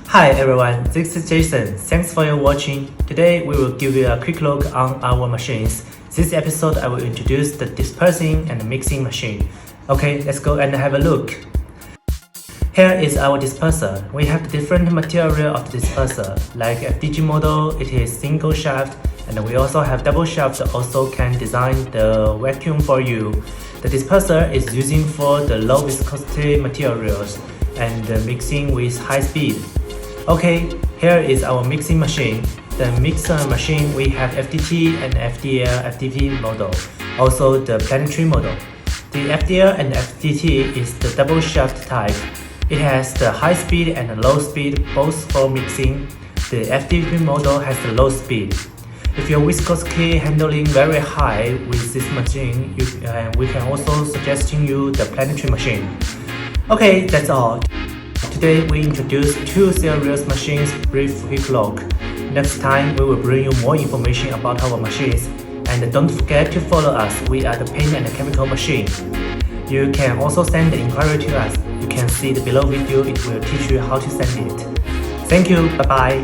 Hi everyone, this is Jason. Thanks for your watching. Today we will give you a quick look on our machines. This episode I will introduce the dispersing and mixing machine. Okay, let's go and have a look. Here is our disperser. We have the different material of the disperser. Like FDG model, it is single shaft, and we also have double shaft that also can design the vacuum for you. The disperser is using for the low viscosity materials and mixing with high speed. Okay, here is our mixing machine. The mixer machine we have FDT and FDL FDV model, also the planetary model. The FDL and FDT is the double shaft type. It has the high speed and the low speed both for mixing. The FDV model has the low speed. If your viscosity handling very high with this machine, we can also suggesting you the planetary machine. Okay, that's all. Today we introduce two serious machines brief quick look. Next time we will bring you more information about our machines. And don't forget to follow us. We are the paint and chemical machine. You can also send the inquiry to us. You can see the below video, it will teach you how to send it. Thank you, bye bye.